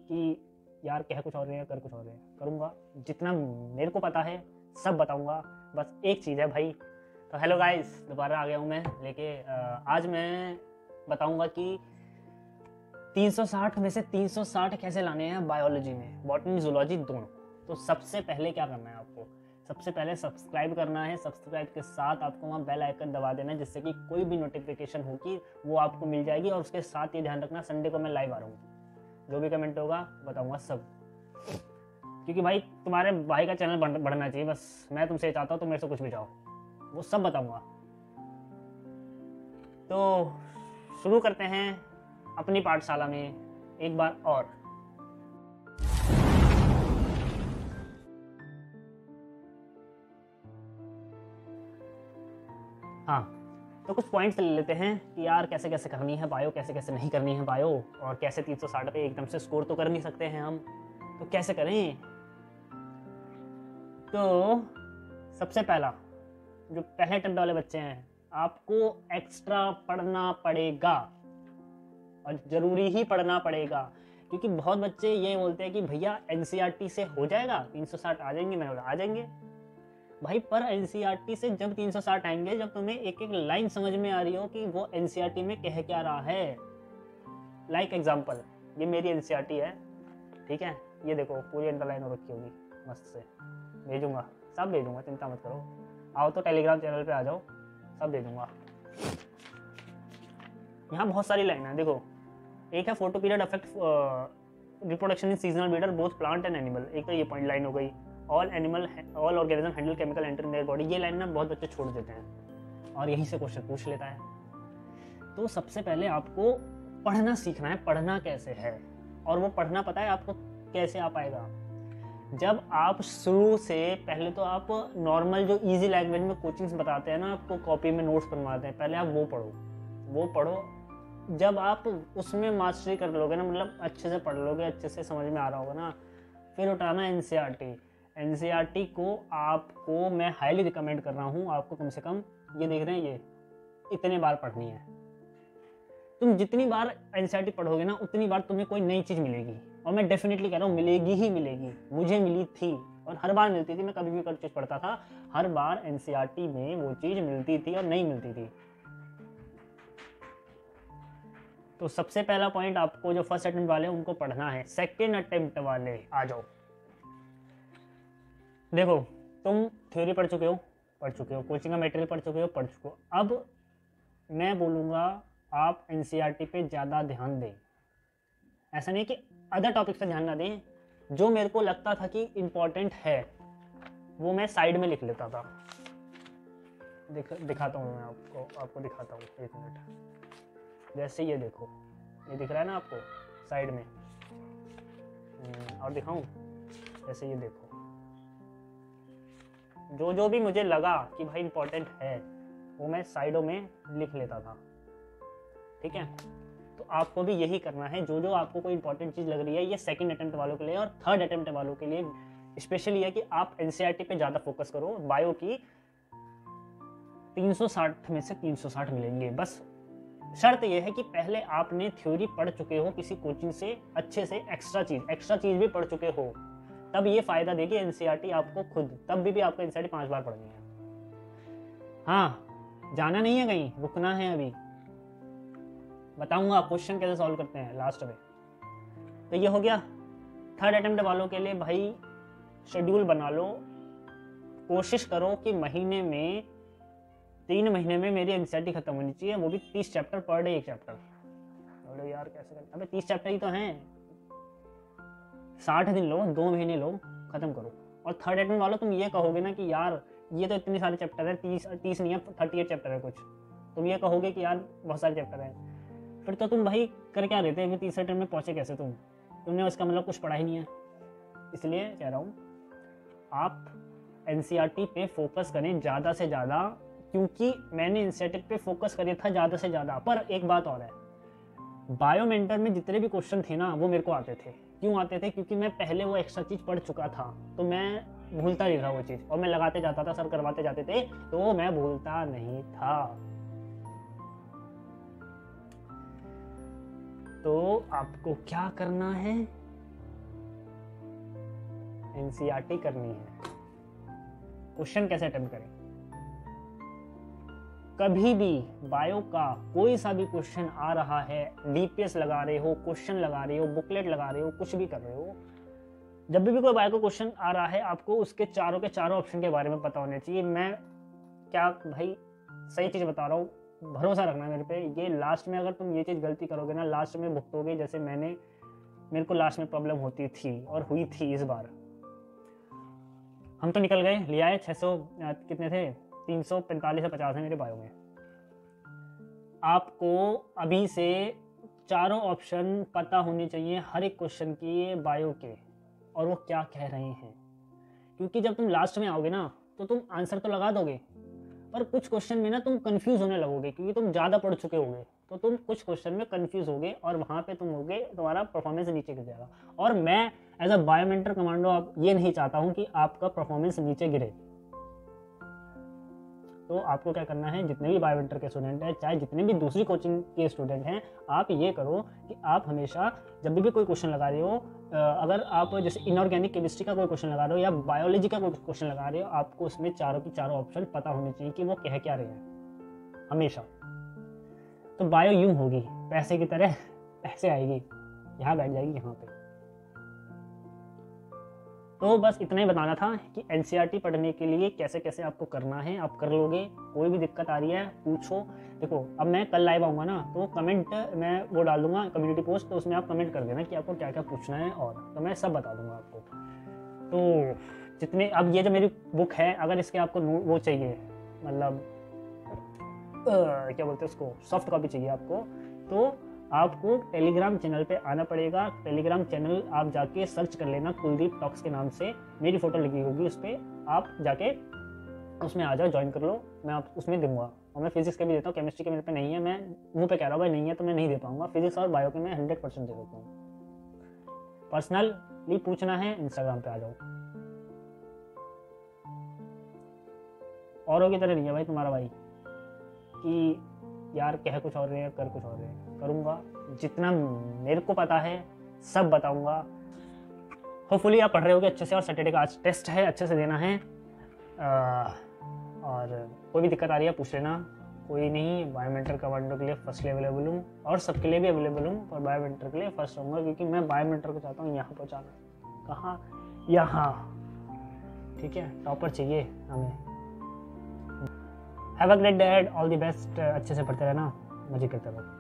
कि यार कह कुछ और रहे हैं कर कुछ और रहे हैं। करूँगा जितना मेरे को पता है सब बताऊँगा, बस एक चीज़ है भाई। तो हेलो गाइस, दोबारा आ गया हूँ मैं लेके। आज मैं बताऊँगा कि 360 में से 360 कैसे लाने हैं बायोलॉजी में, बॉटनी जूलॉजी दोनों। तो सबसे पहले क्या करना है आपको, सबसे पहले सब्सक्राइब करना है। सब्सक्राइब के साथ आपको वहाँ बेल आइकन दबा देना है, जिससे कि कोई भी नोटिफिकेशन होगी वो आपको मिल जाएगी। और उसके साथ ये ध्यान रखना, संडे को मैं लाइव आ रहा हूँ, जो भी कमेंट होगा बताऊँगा सब, क्योंकि भाई तुम्हारे भाई का चैनल बढ़ना चाहिए। बस मैं तुमसे चाहता हूँ तुम मेरे से कुछ भी चाहो, वो सब बताऊँगा। तो शुरू करते हैं अपनी पाठशाला में एक बार और। हाँ, तो कुछ पॉइंट्स ले लेते हैं कि यार कैसे कैसे करनी है बायो, कैसे कैसे नहीं करनी है बायो, और कैसे 360 पे एकदम से स्कोर तो कर नहीं सकते हैं हम, तो कैसे करें। तो सबसे पहला, जो पहले अटेम्प्ट वाले बच्चे हैं, आपको एक्स्ट्रा पढ़ना पड़ेगा और ज़रूरी ही पढ़ना पड़ेगा। क्योंकि बहुत बच्चे ये बोलते हैं कि भैया एनसीईआरटी से हो जाएगा, 360 आ जाएंगे। मैंने बोला आ जाएंगे भाई, पर एनसीईआरटी से जब 360 आएंगे जब तुम्हें एक एक लाइन समझ में आ रही हो कि वो एनसीईआरटी में कह क्या रहा है। लाइक एग्जांपल, ये मेरी एनसीईआरटी है, ठीक है, ये देखो पूरी अंडरलाइन हो रखी होगी मस्त से, भेजूंगा सब भेजूंगा, चिंता मत करो। आओ तो टेलीग्राम चैनल पे आ जाओ, सब भेजूंगा। यहाँ बहुत सारी लाइन है, देखो एक है photo period affect reproduction in seasonal breeder both plant and animal, एक तो ये पॉइंट लाइन हो गई। All organism handle chemical enter in their body, ये लाइन ना बहुत बच्चे छोड़ देते हैं और यहीं से क्वेश्चन पूछ लेता है। तो सबसे पहले आपको पढ़ना सीखना है, पढ़ना कैसे है, और वो पढ़ना पता है आपको कैसे आ पाएगा। जब आप शुरू से पहले तो आप नॉर्मल जो इजी लैंग्वेज में कोचिंग्स बताते हैं ना, आपको कॉपी में नोट्स बनवाते हैं, पहले आप वो पढ़ो। जब आप उसमें मास्टरी कर लोगे ना, मतलब अच्छे से पढ़ लोगे, अच्छे से समझ में आ रहा होगा ना, फिर उठाना एनसीईआरटी को आपको मैं हाईली रिकमेंड कर रहा हूँ। आपको कम से कम, ये देख रहे हैं, ये इतने बार पढ़नी है। तुम जितनी बार एनसीईआरटी पढ़ोगे ना, उतनी बार तुम्हें कोई नई चीज़ मिलेगी, और मैं डेफिनेटली कह रहा हूँ मिलेगी ही मिलेगी। मुझे मिली थी और हर बार मिलती थी। मैं कभी भी कोई चीज़ पढ़ता था, हर बार एनसीईआरटी में वो चीज़ मिलती थी और नहीं मिलती थी। तो सबसे पहला पॉइंट, आपको जो फर्स्ट अटेम्प्ट वाले उनको पढ़ना है। सेकेंड अटेम्प्ट वाले आ जाओ, देखो तुम थ्योरी पढ़ चुके हो, कोचिंग का मटेरियल पढ़ चुके हो। अब मैं बोलूँगा आप एनसीईआरटी पे ज़्यादा ध्यान दें। ऐसा नहीं कि अदर टॉपिक्स पे ध्यान ना दें, जो मेरे को लगता था कि इम्पोर्टेंट है वो मैं साइड में लिख लेता था। दिखाता हूँ मैं आपको दिखाता हूँ, एक मिनट। जैसे ये देखो, ये दिख रहा है ना आपको साइड में, और दिखाऊं, जैसे ये देखो, जो भी मुझे लगा कि भाई इंपॉर्टेंट है वो मैं साइडों में लिख लेता था, ठीक है। तो आपको भी यही करना है। जो आपको कोई इंपॉर्टेंट चीज़ लग रही है, ये सेकंड अटेम्प्ट वालों के लिए और थर्ड अटेम्प्ट वालों के लिए स्पेशली है कि आप एनसीईआरटी पे ज़्यादा फोकस करो। बायो की 360 में से 360 मिलेंगे, बस शर्त यह है कि पहले आपने थ्योरी पढ़ चुके हो किसी कोचिंग से, अच्छे से एक्स्ट्रा चीज़ भी पढ़ चुके हो, तब ये फायदा देगी एनसीईआरटी आपको खुद। तब भी आपको एनसीईआरटी 5 बार पढ़नी है। हाँ, जाना नहीं है कहीं, रुकना है। अभी बताऊंगा क्वेश्चन कैसे सॉल्व करते हैं लास्ट में। तो ये हो गया थर्ड अटेम्प्ट वालों के लिए। भाई शेड्यूल बना लो, कोशिश करो कि महीने में 3 महीने में मेरी एनसीईआरटी खत्म होनी चाहिए, वो भी 30 चैप्टर पर डे, एक चैप्टर। बोलो यार कैसे करते, अबे 30 चैप्टर ही तो हैं, 60 दिन लो, 2 महीने लो, खत्म करो। और थर्ड अटेम्प्ट वालों तुम ये कहोगे ना कि यार ये तो इतने सारे चैप्टर है, 30 नहीं है, 38 चैप्टर है कुछ, तुम ये कहोगे कि यार बहुत सारे चैप्टर है, फिर तो तुम भाई कर क्या देते हैं, तीसरे अटेम्प्ट में पहुंचे कैसे तुमने उसका मतलब कुछ पढ़ा ही नहीं है। इसलिए कह रहा हूँ आप एनसीईआरटी पे फोकस करें ज़्यादा से ज़्यादा, क्योंकि मैंने एनसीईआरटी पे फोकस किया था ज़्यादा से ज़्यादा। पर एक बात और है, बायोमेंटर में जितने भी क्वेश्चन थे ना वो मेरे को आते थे। क्यों आते थे? क्योंकि मैं पहले वो एक्स्ट्रा चीज़ पढ़ चुका था, तो मैं भूलता नहीं था वो चीज़, और मैं लगाते जाता था, सर करवाते जाते थे तो मैं भूलता नहीं था। तो आपको क्या करना है, एनसीईआरटी करनी है। क्वेश्चन कैसे अटेम्प्ट करें? कभी भी बायो का कोई सा भी क्वेश्चन आ रहा है, डीपीएस लगा रहे हो, क्वेश्चन लगा रहे हो, बुकलेट लगा रहे हो, कुछ भी कर रहे हो, जब भी कोई बायो का क्वेश्चन आ रहा है आपको उसके चारों के चारों ऑप्शन के बारे में पता होने चाहिए। मैं क्या भाई सही चीज़ बता रहा हूँ, भरोसा रखना मेरे पे। ये लास्ट में अगर तुम ये चीज़ गलती करोगे ना, लास्ट में भुगतोगे। जैसे मेरे को लास्ट में प्रॉब्लम होती थी और हुई थी इस बार। हम तो निकल गए, ले आए 600 कितने थे, 345 से 50 है मेरे बायो में। आपको अभी से चारों ऑप्शन पता होने चाहिए हर एक क्वेश्चन की बायो के, और वो क्या कह रहे हैं। क्योंकि जब तुम लास्ट में आओगे ना तो तुम आंसर तो लगा दोगे, पर कुछ क्वेश्चन में ना तुम कंफ्यूज होने लगोगे, क्योंकि तुम ज़्यादा पढ़ चुके होगे। तो तुम कुछ क्वेश्चन में कंफ्यूज होगे और वहाँ पे तुम्हारा परफॉर्मेंस नीचे गिर जाएगा। और मैं एज अ बायोमेंटर कमांडो आप ये नहीं चाहता हूँ कि आपका परफॉर्मेंस नीचे गिरे। तो आपको क्या करना है, जितने भी बायोमेंटर के स्टूडेंट हैं, चाहे जितने भी दूसरी कोचिंग के स्टूडेंट हैं, आप ये करो कि आप हमेशा जब भी कोई क्वेश्चन लगा रहे हो, अगर आप जैसे इनऑर्गेनिक केमिस्ट्री का कोई क्वेश्चन लगा रहे हो या बायोलॉजी का कोई क्वेश्चन लगा रहे हो, आपको उसमें चारों की चारों ऑप्शन पता होने चाहिए कि वो कह क्या रहे हैं हमेशा। तो बायो यूं होगी, पैसे की तरह ऐसे आएगी, यहाँ बैठ जाएगी यहाँ पे। तो बस इतना ही बताना था कि एनसीईआरटी पढ़ने के लिए कैसे कैसे आपको करना है, आप कर लोगे। कोई भी दिक्कत आ रही है पूछो। देखो अब मैं कल लाइव आऊँगा ना, तो कमेंट मैं वो डाल दूंगा कम्युनिटी पोस्ट, तो उसमें आप कमेंट कर देना कि आपको क्या क्या पूछना है, और तो मैं सब बता दूंगा आपको। तो जितने अब ये जो मेरी बुक है, अगर इसके आपको वो चाहिए, मतलब क्या बोलते हैं उसको, सॉफ्ट कॉपी चाहिए आपको, तो आपको टेलीग्राम चैनल पे आना पड़ेगा। टेलीग्राम चैनल आप जाके सर्च कर लेना, कुलदीप टॉक्स के नाम से, मेरी फोटो लगी होगी उस पर, आप जाके उसमें आ जाओ, ज्वाइन कर लो। मैं आप उसमें दूंगा, और मैं फिजिक्स के भी देता हूँ, केमिस्ट्री के मेरे पे नहीं है, मैं मुँह पे कह रहा हूँ भाई नहीं है तो मैं नहीं दे पाऊंगा। फिजिक्स और बायो के मैं 100% दे देता हूँ। पर्सनली पूछना है, इंस्टाग्राम पे आ जाओ। औरों की तरह नहीं है भाई तुम्हारा भाई कि यार कह कुछ और रहे हैं कर कुछ और रहे हैं। करूँगा जितना मेरे को पता है सब बताऊँगा। होपफुली आप पढ़ रहे होगे अच्छे से, और सैटरडे का आज टेस्ट है, अच्छे से देना है। और कोई भी दिक्कत आ रही है पूछ लेना, कोई नहीं। बायोमेंटर कमांडो के लिए फर्स्ट अवेलेबल हूँ, और सबके लिए भी अवेलेबल हूँ, पर बायोमेंटर के लिए फर्स्ट रहूँगा, क्योंकि मैं बायोमेंटर को चाहता हूँ यहाँ पहुँचाना। कहाँ? यहाँ। ठीक है, टॉपर चाहिए हमें। Have a great day, all the best. अच्छे से पढ़ते रहना, मजे करते रहो।